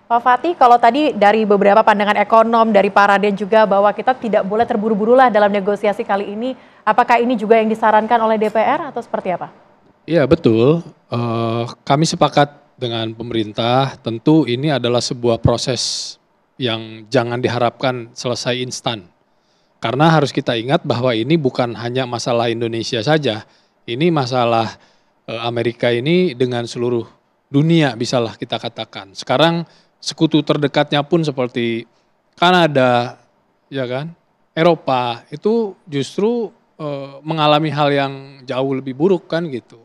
Pak Fatih, kalau tadi dari beberapa pandangan ekonom, dari Pak Raden juga bahwa kita tidak boleh terburu-buru lah dalam negosiasi kali ini, apakah ini juga yang disarankan oleh DPR atau seperti apa? Iya betul, kami sepakat dengan pemerintah, tentu ini adalah sebuah proses yang jangan diharapkan selesai instan. Karena harus kita ingat bahwa ini bukan hanya masalah Indonesia saja, ini masalah Amerika ini dengan seluruh dunia bisalah kita katakan. Sekarang sekutu terdekatnya pun seperti Kanada, ya kan, Eropa itu justru mengalami hal yang jauh lebih buruk kan gitu.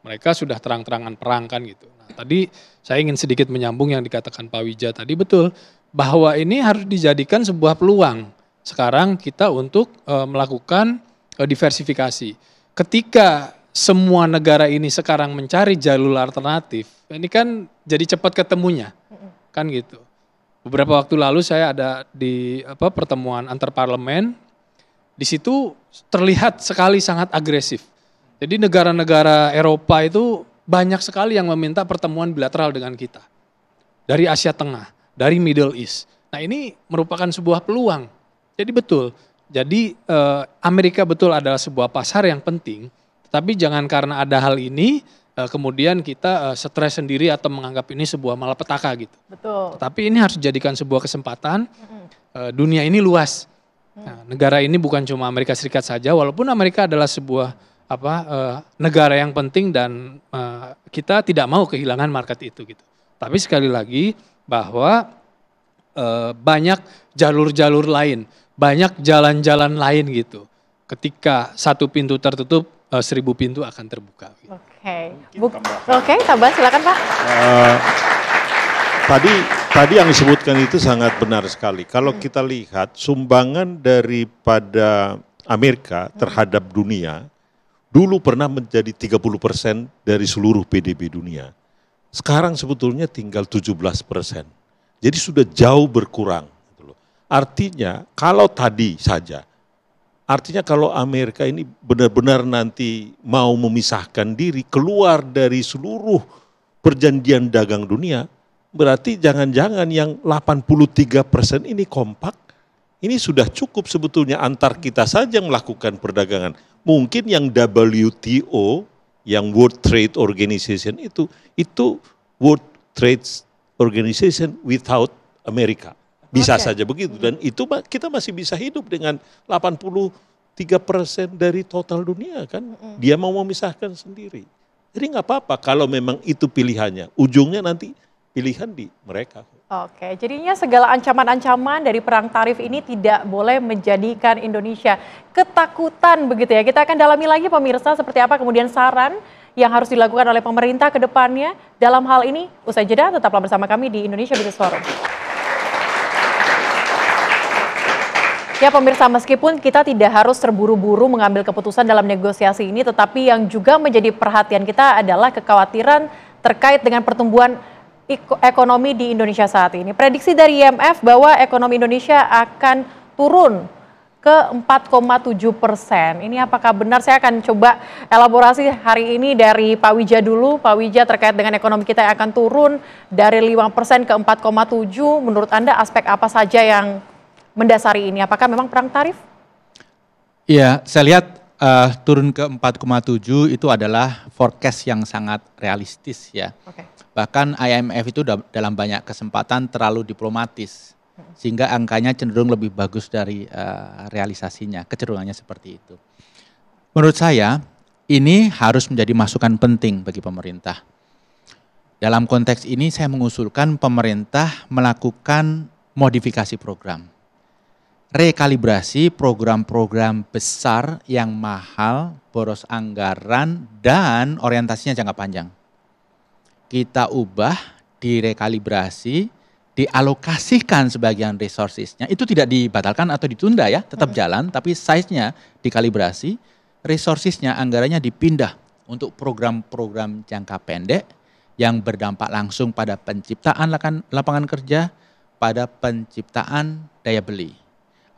Mereka sudah terang-terangan perang kan gitu. Nah, tadi saya ingin sedikit menyambung yang dikatakan Pak Wija tadi, betul bahwa ini harus dijadikan sebuah peluang sekarang kita untuk melakukan diversifikasi. Ketika semua negara ini sekarang mencari jalur alternatif, ini kan jadi cepat ketemunya, kan gitu. Beberapa waktu lalu saya ada di pertemuan antar parlemen, di situ terlihat sekali sangat agresif. Jadi negara-negara Eropa itu banyak sekali yang meminta pertemuan bilateral dengan kita. Dari Asia Tengah, dari Middle East. Nah ini merupakan sebuah peluang. Jadi betul, jadi Amerika betul adalah sebuah pasar yang penting. Tapi jangan karena ada hal ini, kemudian kita stres sendiri atau menganggap ini sebuah malapetaka gitu. Betul. Tapi ini harus dijadikan sebuah kesempatan, dunia ini luas. Nah, negara ini bukan cuma Amerika Serikat saja, walaupun Amerika adalah sebuah negara yang penting dan kita tidak mau kehilangan market itu gitu. Tapi sekali lagi bahwa banyak jalur-jalur lain, banyak jalan-jalan lain gitu. Ketika satu pintu tertutup, 1000 pintu akan terbuka. Gitu. Oke, tambah silakan Pak. Tadi yang disebutkan itu sangat benar sekali. Kalau kita lihat sumbangan daripada Amerika terhadap dunia, dulu pernah menjadi 30% dari seluruh PDB dunia. Sekarang sebetulnya tinggal 17%. Jadi sudah jauh berkurang. Artinya kalau tadi saja, artinya kalau Amerika ini benar-benar nanti mau memisahkan diri, keluar dari seluruh perjanjian dagang dunia, berarti jangan-jangan yang 83% ini kompak, ini sudah cukup sebetulnya antar kita saja melakukan perdagangan. Mungkin yang WTO, yang World Trade Organization itu World Trade Organization without Amerika. Bisa saja begitu. Dan itu kita masih bisa hidup dengan 83% dari total dunia kan. Dia mau memisahkan sendiri. Jadi nggak apa-apa kalau memang itu pilihannya. Ujungnya nanti pilihan di mereka. Oke, jadinya segala ancaman-ancaman dari perang tarif ini tidak boleh menjadikan Indonesia ketakutan begitu ya. Kita akan dalami lagi pemirsa seperti apa kemudian saran yang harus dilakukan oleh pemerintah ke depannya dalam hal ini. Usai jeda, tetaplah bersama kami di Indonesia Business Forum. Ya pemirsa, meskipun kita tidak harus terburu-buru mengambil keputusan dalam negosiasi ini, tetapi yang juga menjadi perhatian kita adalah kekhawatiran terkait dengan pertumbuhan ekonomi di Indonesia saat ini. Prediksi dari IMF bahwa ekonomi Indonesia akan turun ke 4,7%. Ini apakah benar? Saya akan coba elaborasi hari ini dari Pak Wija dulu. Pak Wija, terkait dengan ekonomi kita yang akan turun dari 5% ke 4,7%. Menurut Anda aspek apa saja yang mendasari ini? Apakah memang perang tarif? Iya, saya lihat turun ke 4,7 itu adalah forecast yang sangat realistis ya. Bahkan IMF itu dalam banyak kesempatan terlalu diplomatis, sehingga angkanya cenderung lebih bagus dari realisasinya, kecenderungannya seperti itu. Menurut saya, ini harus menjadi masukan penting bagi pemerintah. Dalam konteks ini saya mengusulkan pemerintah melakukan modifikasi program. Rekalibrasi program-program besar yang mahal, boros anggaran, dan orientasinya jangka panjang. Kita ubah, direkalibrasi, dialokasikan sebagian resourcesnya. Itu tidak dibatalkan atau ditunda ya, tetap jalan, tapi size-nya dikalibrasi, resourcesnya, anggarannya dipindah untuk program-program jangka pendek yang berdampak langsung pada penciptaan lapangan kerja, pada penciptaan daya beli.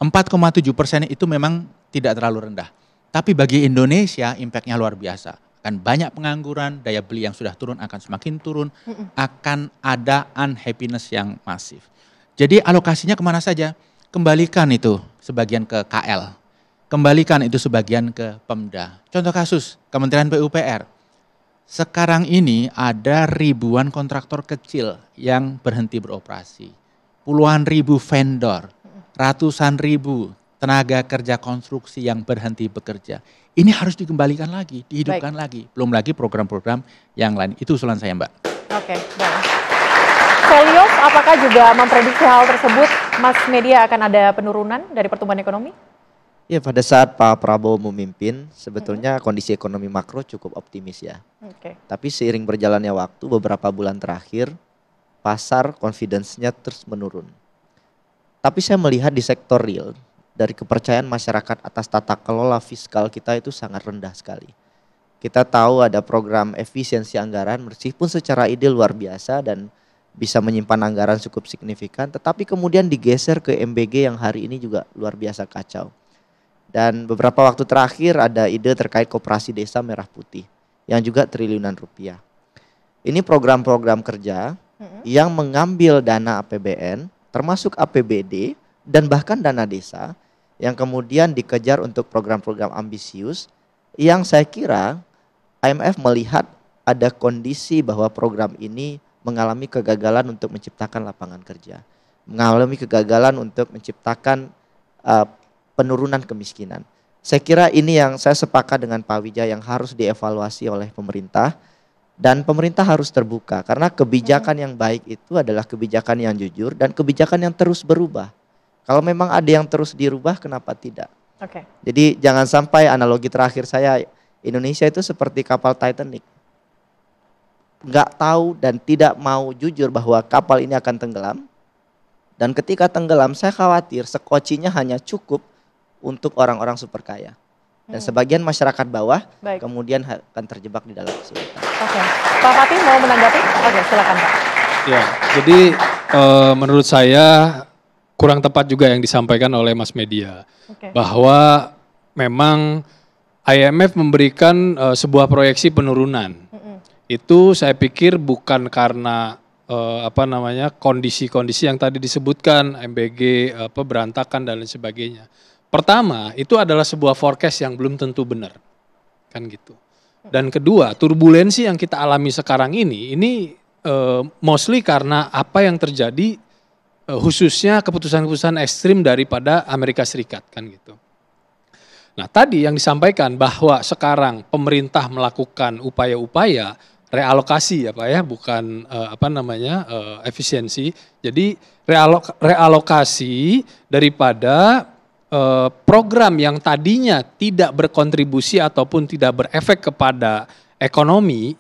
4,7% itu memang tidak terlalu rendah. Tapi bagi Indonesia impact-nya luar biasa. akan banyak pengangguran, daya beli yang sudah turun akan semakin turun, akan ada unhappiness yang masif. Jadi alokasinya kemana saja? Kembalikan itu sebagian ke KL, kembalikan itu sebagian ke Pemda. Contoh kasus, Kementerian PUPR. Sekarang ini ada ribuan kontraktor kecil yang berhenti beroperasi. Puluhan ribu vendor, ratusan ribu tenaga kerja konstruksi yang berhenti bekerja. Ini harus dikembalikan lagi, dihidupkan lagi. Belum lagi program-program yang lain. Itu usulan saya, Mbak. Oke, baik. Selios, apakah juga memprediksi hal tersebut, Mas Media akan ada penurunan dari pertumbuhan ekonomi? Ya, pada saat Pak Prabowo memimpin, sebetulnya kondisi ekonomi makro cukup optimis ya. Oke. Tapi seiring berjalannya waktu, beberapa bulan terakhir, pasar confidence-nya terus menurun. Tapi saya melihat di sektor real, dari kepercayaan masyarakat atas tata kelola fiskal kita itu sangat rendah sekali. Kita tahu ada program efisiensi anggaran, meskipun secara ide luar biasa dan bisa menyimpan anggaran cukup signifikan, tetapi kemudian digeser ke MBG yang hari ini juga luar biasa kacau. Dan beberapa waktu terakhir ada ide terkait koperasi desa merah putih yang juga triliunan rupiah. Ini program-program kerja yang mengambil dana APBN termasuk APBD dan bahkan dana desa yang kemudian dikejar untuk program-program ambisius yang saya kira IMF melihat ada kondisi bahwa program ini mengalami kegagalan untuk menciptakan lapangan kerja, mengalami kegagalan untuk menciptakan penurunan kemiskinan. Saya kira ini yang saya sepakat dengan Pak Wijaya yang harus dievaluasi oleh pemerintah dan pemerintah harus terbuka karena kebijakan yang baik itu adalah kebijakan yang jujur dan kebijakan yang terus berubah. Kalau memang ada yang terus dirubah, kenapa tidak? Oke. Jadi jangan sampai analogi terakhir saya, Indonesia itu seperti kapal Titanic. Nggak tahu dan tidak mau jujur bahwa kapal ini akan tenggelam. Dan ketika tenggelam, saya khawatir sekocinya hanya cukup untuk orang-orang super kaya. Dan sebagian masyarakat bawah kemudian akan terjebak di dalam kesulitan. Oke. Pak Fatih mau menanggapi? Oke, silakan Pak. Ya, jadi menurut saya kurang tepat juga yang disampaikan oleh Mas Media. Bahwa memang IMF memberikan sebuah proyeksi penurunan. Itu saya pikir bukan karena kondisi-kondisi yang tadi disebutkan, MBG berantakan dan lain sebagainya. Pertama, itu adalah sebuah forecast yang belum tentu benar. Kan gitu. Dan kedua, turbulensi yang kita alami sekarang ini mostly karena apa yang terjadi khususnya keputusan-keputusan ekstrim daripada Amerika Serikat kan gitu. Nah, tadi yang disampaikan bahwa sekarang pemerintah melakukan upaya-upaya realokasi ya Pak ya, bukan efisiensi. Jadi realokasi daripada program yang tadinya tidak berkontribusi ataupun tidak berefek kepada ekonomi,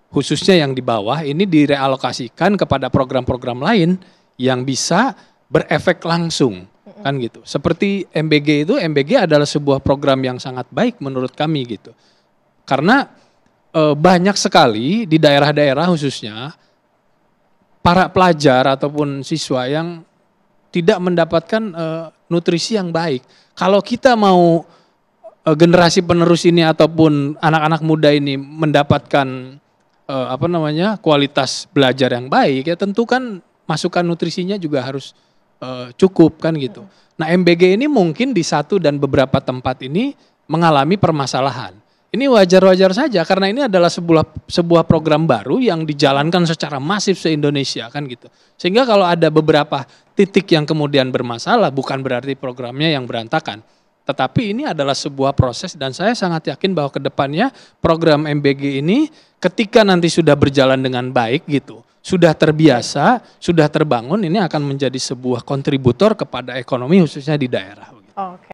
khususnya yang di bawah, ini direalokasikan kepada program-program lain yang bisa berefek langsung, kan gitu. Seperti MBG itu, MBG adalah sebuah program yang sangat baik menurut kami gitu. Karena banyak sekali di daerah-daerah khususnya para pelajar ataupun siswa yang tidak mendapatkan nutrisi yang baik. Kalau kita mau generasi penerus ini ataupun anak-anak muda ini mendapatkan kualitas belajar yang baik, ya tentu kan masukan nutrisinya juga harus cukup kan gitu. Nah, MBG ini mungkin di satu dan beberapa tempat ini mengalami permasalahan. Ini wajar-wajar saja karena ini adalah sebuah program baru yang dijalankan secara masif se-Indonesia kan gitu. Sehingga kalau ada beberapa titik yang kemudian bermasalah bukan berarti programnya yang berantakan. Tetapi ini adalah sebuah proses dan saya sangat yakin bahwa ke depannya program MBG ini ketika nanti sudah berjalan dengan baik gitu, sudah terbiasa, sudah terbangun, ini akan menjadi sebuah kontributor kepada ekonomi khususnya di daerah. Oke.